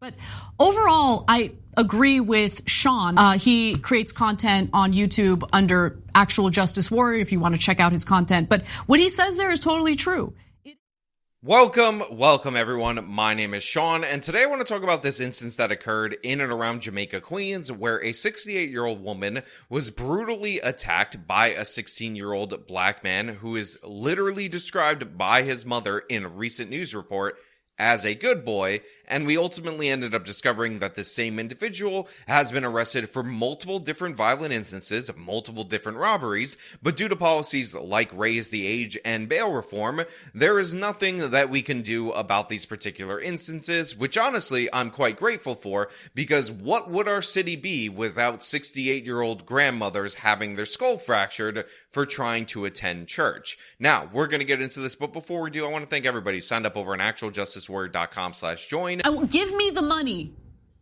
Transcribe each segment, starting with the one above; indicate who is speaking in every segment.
Speaker 1: But overall, I agree with Sean. He creates content on YouTube under Actual Justice Warrior if you want to check out his content. But what he says there is totally true.
Speaker 2: Welcome everyone. My name is Sean, and today I want to talk about this instance that occurred in and around Jamaica, Queens, where a 68-year-old woman was brutally attacked by a 16-year-old black man who is literally described by his mother in a recent news report as a good boy, and we ultimately ended up discovering that this same individual has been arrested for multiple different violent instances of multiple different robberies, but due to policies like raise the age and bail reform, there is nothing that we can do about these particular instances, which honestly I'm quite grateful for, because what would our city be without 68-year-old grandmothers having their skull fractured for trying to attend church? Now, we're going to get into this, but before we do, I want to thank everybody who signed up over on actualjusticewarrior.com/join.
Speaker 1: Give me the money.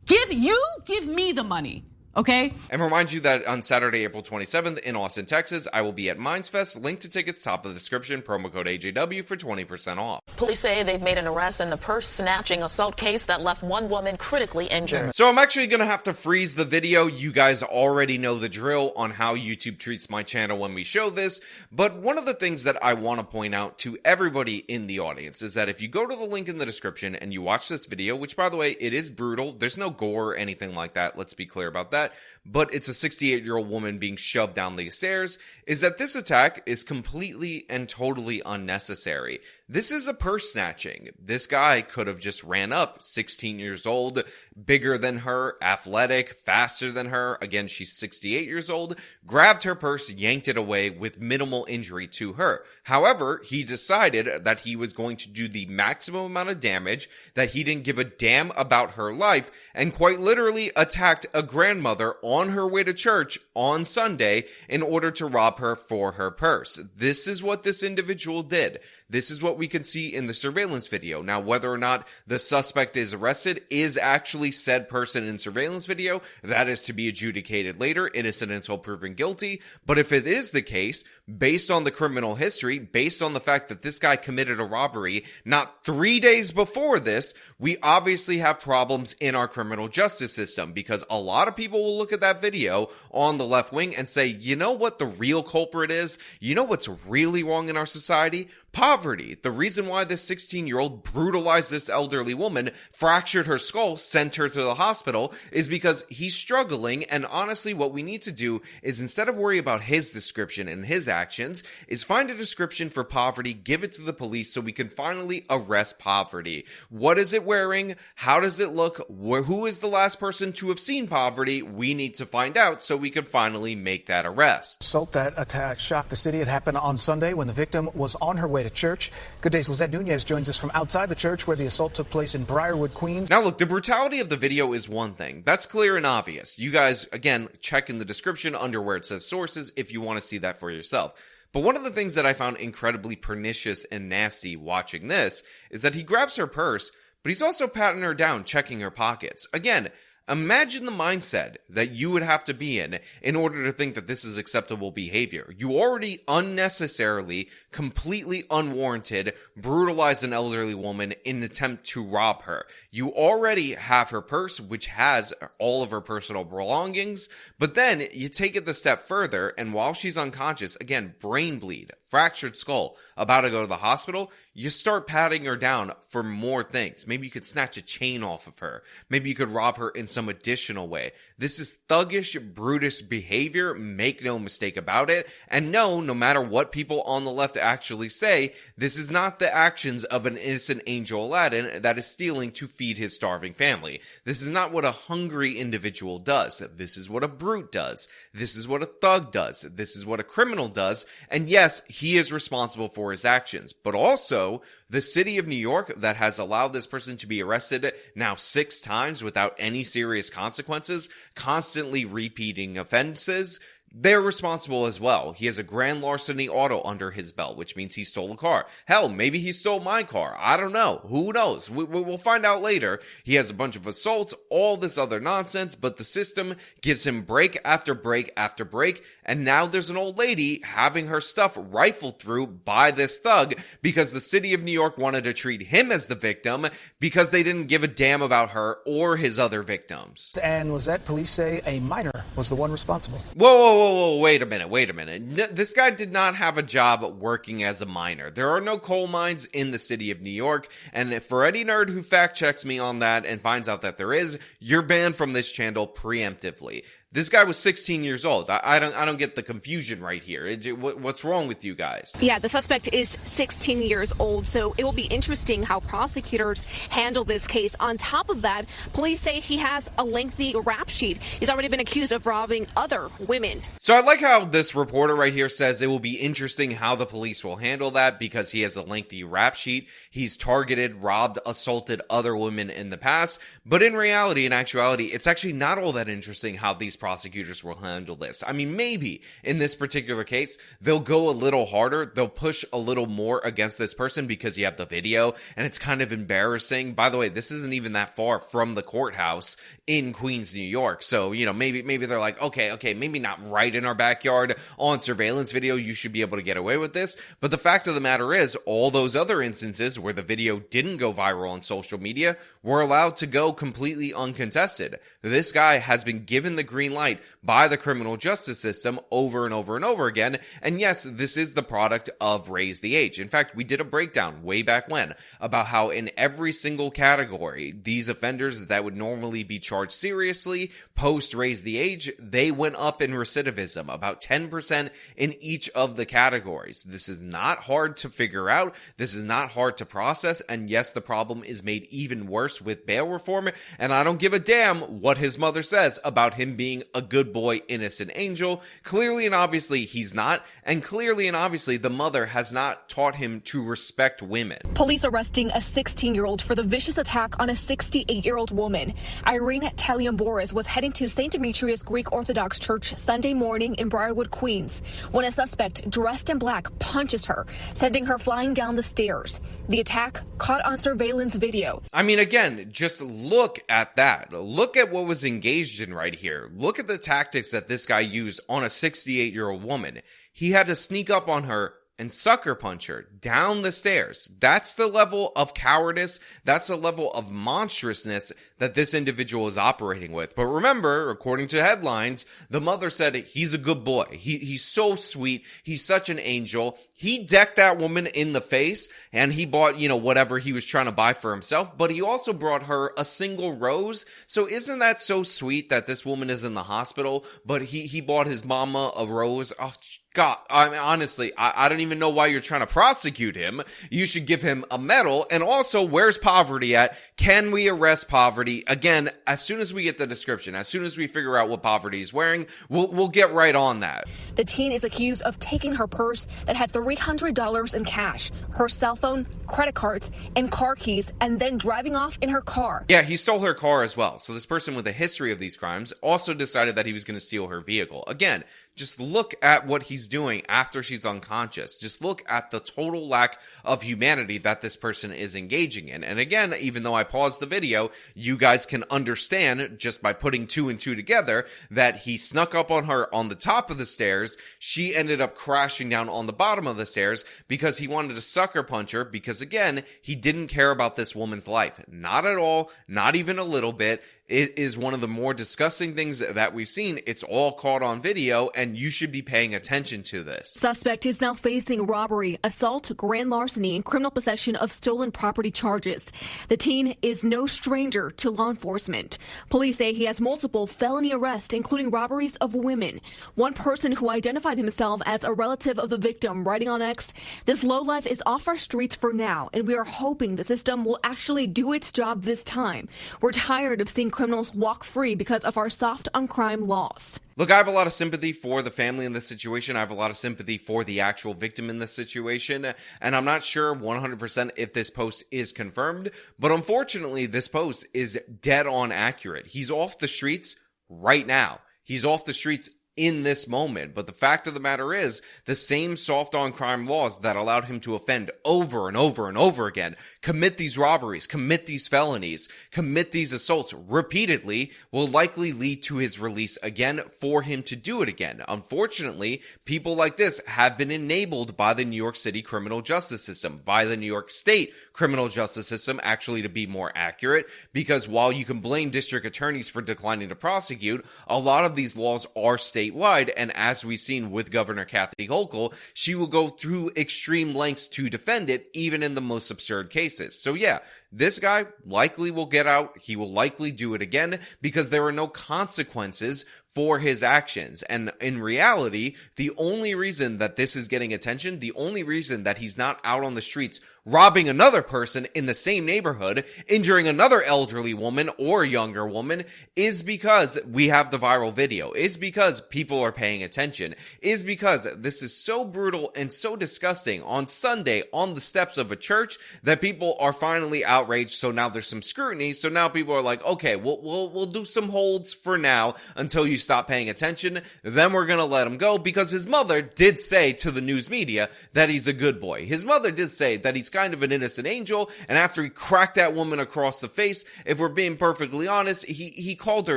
Speaker 1: Give me the money. Okay?
Speaker 2: And remind you that on Saturday, April 27th in Austin, Texas, I will be at Mindsfest. Link to tickets top of the description. Promo code AJW for 20% off.
Speaker 3: Police say they've made an arrest in the purse-snatching assault case that left one woman critically injured.
Speaker 2: So I'm actually going to have to freeze the video. You guys already know the drill on how YouTube treats my channel when we show this. But one of the things that I want to point out to everybody in the audience is that if you go to the link in the description and you watch this video, which by the way, it is brutal. There's no gore or anything like that. Let's be clear about that. But it's a 68-year-old woman being shoved down the stairs, is that this attack is completely and totally unnecessary. This is a purse snatching. This guy could have just ran up, 16 years old, bigger than her, athletic, faster than her. Again, she's 68 years old, grabbed her purse, yanked it away with minimal injury to her. However, he decided that he was going to do the maximum amount of damage, that he didn't give a damn about her life, and quite literally attacked a grandmother on her way to church on Sunday in order to rob her for her purse. This is what this individual did. This is what we can see in the surveillance video. Now, whether or not the suspect is arrested is actually said person in surveillance video. That is to be adjudicated later, innocent until proven guilty. But if it is the case, based on the criminal history, based on the fact that this guy committed a robbery not 3 days before this, we obviously have problems in our criminal justice system, because a lot of people will look at that video on the left wing and say, you know what the real culprit is? You know what's really wrong in our society? Poverty. The reason why this 16-year-old brutalized this elderly woman, fractured her skull, sent her to the hospital, is because he's struggling. And honestly, what we need to do is, instead of worry about his description and his actions, is find a description for poverty, give it to the police so we can finally arrest poverty. What is it wearing? How does it look? Who is the last person to have seen poverty? We need to find out so we can finally make that arrest.
Speaker 4: Assault that attack shocked the city. It happened on Sunday when the victim was on her way to church. Good Day's Lizette Nunez joins us from outside the church where the assault took place in Briarwood, Queens.
Speaker 2: Now look, the brutality of the video is one thing. That's clear and obvious. You guys, again, check in the description under where it says sources if you want to see that for yourself. But one of the things that I found incredibly pernicious and nasty watching this is that he grabs her purse, but he's also patting her down, checking her pockets. Again, imagine the mindset that you would have to be in order to think that this is acceptable behavior. You already unnecessarily, completely unwarranted, brutalize an elderly woman in an attempt to rob her. You already have her purse, which has all of her personal belongings, but then you take it the step further, and while she's unconscious, again, brain bleed, fractured skull, about to go to the hospital, you start patting her down for more things. Maybe you could snatch a chain off of her. Maybe you could rob her in some additional way. This is thuggish, brutish behavior. Make no mistake about it. And no matter what people on the left actually say, this is not the actions of an innocent Angel Aladdin that is stealing to feed his starving family. This is not what a hungry individual does. This is what a brute does. This is what a thug does. This is what a criminal does. And yes, he is responsible for his actions, but also the city of New York that has allowed this person to be arrested now 6 times without any serious consequences, constantly repeating offenses. they're responsible as well. He has a grand larceny auto under his belt, which means he stole a car. Hell, maybe he stole my car. I don't know. Who knows? We'll find out later. He has a bunch of assaults, all this other nonsense, but the system gives him break after break after break, and now there's an old lady having her stuff rifled through by this thug because the city of New York wanted to treat him as the victim because they didn't give a damn about her or his other victims.
Speaker 4: And Lizette, police say a minor was the one responsible.
Speaker 2: Whoa, wait a minute. This guy did not have a job working as a minor. There are no coal mines in the city of New York, and for any nerd who fact checks me on that and finds out that there is, you're banned from this channel preemptively. This guy was 16 years old. I don't get the confusion right here. What's wrong with you guys?
Speaker 5: Yeah, the suspect is 16 years old, so it will be interesting how prosecutors handle this case. On top of that, police say he has a lengthy rap sheet. He's already been accused of robbing other women.
Speaker 2: So I like how this reporter right here says it will be interesting how the police will handle that because he has a lengthy rap sheet. He's targeted, robbed, assaulted other women in the past. But in reality, in actuality, it's actually not all that interesting how these prosecutors will handle this. I mean, maybe in this particular case, they'll go a little harder. They'll push a little more against this person because you have the video and it's kind of embarrassing. By the way, this isn't even that far from the courthouse in Queens, New York. So, you know, maybe they're like, okay, maybe not right in our backyard on surveillance video. You should be able to get away with this. But the fact of the matter is, all those other instances where the video didn't go viral on social media were allowed to go completely uncontested. This guy has been given the green light by the criminal justice system over and over and over again. And yes, this is the product of Raise the Age. In fact, we did a breakdown way back when about how in every single category, these offenders that would normally be charged seriously post Raise the Age, they went up in recidivism, about 10% in each of the categories. This is not hard to figure out. This is not hard to process. And yes, the problem is made even worse with bail reform. And I don't give a damn what his mother says about him being a good boy, innocent angel. Clearly and obviously he's not, and clearly and obviously the mother has not taught him to respect women.
Speaker 5: Police arresting a 16-year-old for the vicious attack on a 68-year-old woman. Irene Taliamboris was heading to St. Demetrius Greek Orthodox Church Sunday morning in Briarwood, Queens, when a suspect dressed in black punches her, sending her flying down the stairs. The attack caught on surveillance video.
Speaker 2: I mean, again, just look at that. Look at what was engaged in right here. Look at the tactics that this guy used on a 68-year-old woman. He had to sneak up on her and sucker punch her down the stairs. That's the level of cowardice. That's the level of monstrousness that this individual is operating with. But remember, according to headlines, the mother said he's a good boy. He's so sweet. He's such an angel. He decked that woman in the face and he bought, whatever he was trying to buy for himself, but he also brought her a single rose. So isn't that so sweet that this woman is in the hospital, but he bought his mama a rose? Oh, God, I mean, honestly, I don't even know why you're trying to prosecute him. You should give him a medal. And also, where's poverty at? Can we arrest poverty? Again, as soon as we get the description, as soon as we figure out what poverty is wearing, we'll get right on that.
Speaker 5: The teen is accused of taking her purse that had $300 in cash, her cell phone, credit cards, and car keys, and then driving off in her car.
Speaker 2: Yeah, he stole her car as well. So this person with a history of these crimes also decided that he was going to steal her vehicle. Again, just look at what he's doing after she's unconscious. Just look at the total lack of humanity that this person is engaging in. And again, even though I paused the video, you guys can understand just by putting two and two together that he snuck up on her on the top of the stairs. She ended up crashing down on the bottom of the stairs because he wanted to sucker punch her because, again, he didn't care about this woman's life. Not at all, not even a little bit. It is one of the more disgusting things that we've seen. It's all caught on video, and you should be paying attention to this.
Speaker 5: Suspect is now facing robbery, assault, grand larceny, and criminal possession of stolen property charges. The teen is no stranger to law enforcement. Police say he has multiple felony arrests, including robberies of women. One person who identified himself as a relative of the victim, writing on X, "This lowlife is off our streets for now, and we are hoping the system will actually do its job this time. We're tired of seeing criminals walk free because of our soft on crime laws."
Speaker 2: Look, I have a lot of sympathy for the family in this situation. I have a lot of sympathy for the actual victim in this situation. And I'm not sure 100% if this post is confirmed. But unfortunately, this post is dead on accurate. He's off the streets right now. He's off the streets in this moment. But the fact of the matter is, the same soft on crime laws that allowed him to offend over and over and over again, commit these robberies, commit these felonies, commit these assaults repeatedly, will likely lead to his release again for him to do it again. Unfortunately, people like this have been enabled by the New York City criminal justice system, by the New York State criminal justice system, actually, to be more accurate, because while you can blame district attorneys for declining to prosecute, a lot of these laws are statewide, and as we've seen with Governor Kathy Hochul, she will go through extreme lengths to defend it, even in the most absurd cases. So yeah, this guy likely will get out. He will likely do it again because there are no consequences for his actions. And in reality, the only reason that this is getting attention, the only reason that he's not out on the streets robbing another person in the same neighborhood, injuring another elderly woman or younger woman, is because we have the viral video, is because people are paying attention, is because this is so brutal and so disgusting on Sunday on the steps of a church that people are finally outraged. So now there's some scrutiny. So now people are like, okay, we'll do some holds for now until you stop paying attention. Then we're going to let him go, because his mother did say to the news media that he's a good boy. His mother did say that he's kind of an innocent angel, and after he cracked that woman across the face, if we're being perfectly honest, he called her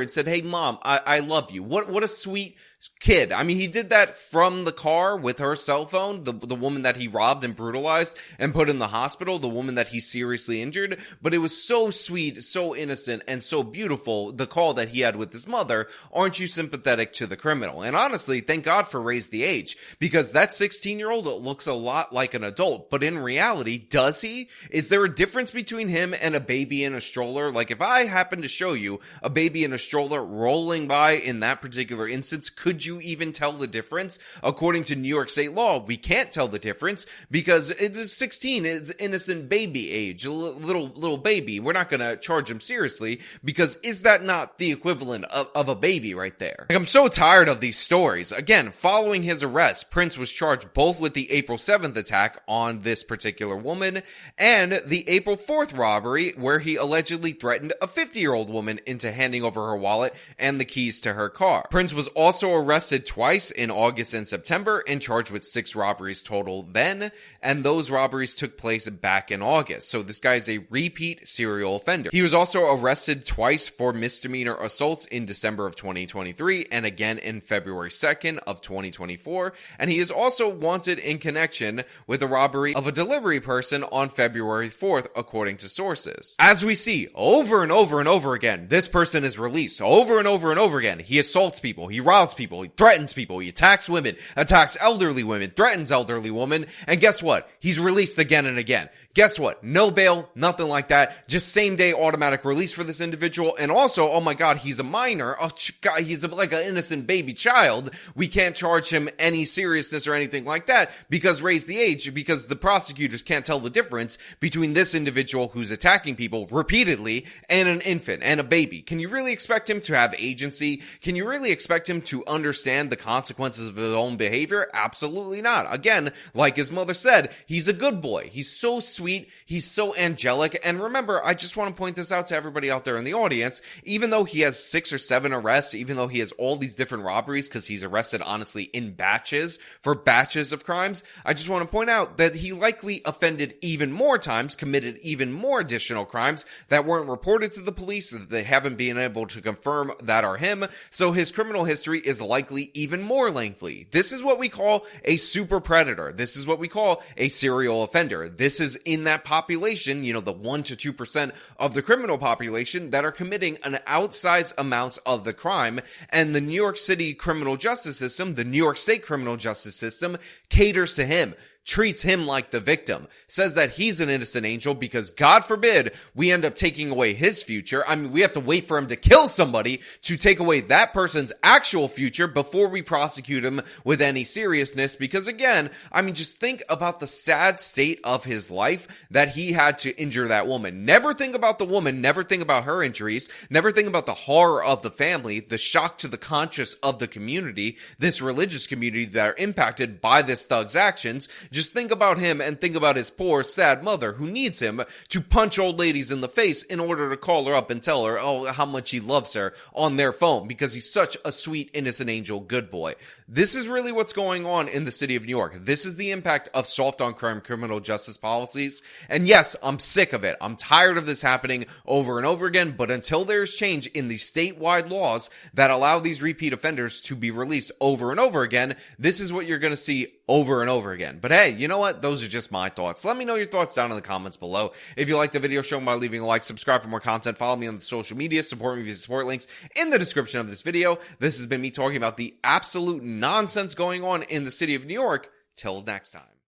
Speaker 2: and said, hey mom, I love you. What a sweet kid. I mean, he did that from the car with her cell phone, the woman that he robbed and brutalized and put in the hospital, the woman that he seriously injured. But it was so sweet, so innocent, and so beautiful, the call that he had with his mother. Aren't you sympathetic to the criminal? And honestly, thank God for Raise the Age, because that 16-year-old looks a lot like an adult. But in reality, does he? Is there a difference between him and a baby in a stroller? Like, if I happen to show you a baby in a stroller rolling by in that particular instance, could you even tell the difference? According to New York State law, we can't tell the difference because it's 16, it's innocent baby age, a little baby. We're not going to charge him seriously, because is that not the equivalent of a baby right there? Like, I'm so tired of these stories. Again, following his arrest, Prince was charged both with the April 7th attack on this particular woman and the April 4th robbery, where he allegedly threatened a 50-year-old woman into handing over her wallet and the keys to her car. Prince was also arrested twice in August and September and charged with 6 robberies total then, and those robberies took place back in August. So this guy is a repeat serial offender. He was also arrested twice for misdemeanor assaults in December of 2023 and again in February 2nd of 2024, and he is also wanted in connection with the robbery of a delivery person on February 4th, according to sources. As we see over and over and over again, this person is released over and over and over again. He assaults people, he robs people, he threatens people, he attacks women, attacks elderly women, threatens elderly women, and guess what? He's released again and again. Guess what? No bail, nothing like that. Just same day automatic release for this individual. And also, oh my God, he's a minor. Oh God, he's like an innocent baby child. We can't charge him any seriousness or anything like that because Raise the Age, because the prosecutors can't tell the difference between this individual who's attacking people repeatedly and an infant and a baby. Can you really expect him to have agency? Can you really expect him to understand the consequences of his own behavior? Absolutely not. Again, like his mother said, he's a good boy. He's so sweet. He's so angelic. And remember, I just want to point this out to everybody out there in the audience. Even though he has 6 or 7 arrests, even though he has all these different robberies, because he's arrested honestly in batches for batches of crimes, I just want to point out that he likely offended even more times, committed even more additional crimes that weren't reported to the police, that they haven't been able to confirm that are him. So his criminal history is likely even more lengthy. This is what we call a super predator. This is what we call a serial offender. This is in that population, the 1 to 2% of the criminal population that are committing an outsized amounts of the crime. And the New York City criminal justice system, the New York State criminal justice system, caters to him, treats him like the victim, says that he's an innocent angel because, God forbid, we end up taking away his future. I mean, we have to wait for him to kill somebody to take away that person's actual future before we prosecute him with any seriousness. Because again, I mean, just think about the sad state of his life that he had to injure that woman. Never think about the woman, never think about her injuries, never think about the horror of the family, the shock to the conscience of the community, this religious community that are impacted by this thug's actions. Just think about him and think about his poor, sad mother who needs him to punch old ladies in the face in order to call her up and tell her, oh, how much he loves her on their phone because he's such a sweet, innocent angel, good boy. This is really what's going on in the city of New York. This is the impact of soft on crime criminal justice policies. And yes, I'm sick of it. I'm tired of this happening over and over again, but until there's change in the statewide laws that allow these repeat offenders to be released over and over again, this is what you're going to see over and over again. But hey, you know what? Those are just my thoughts. Let me know your thoughts down in the comments below. If you like the video, show them by leaving a like, subscribe for more content, follow me on the social media, support me via support links in the description of this video. This has been me talking about the absolute nonsense going on in the city of New York. Till next time.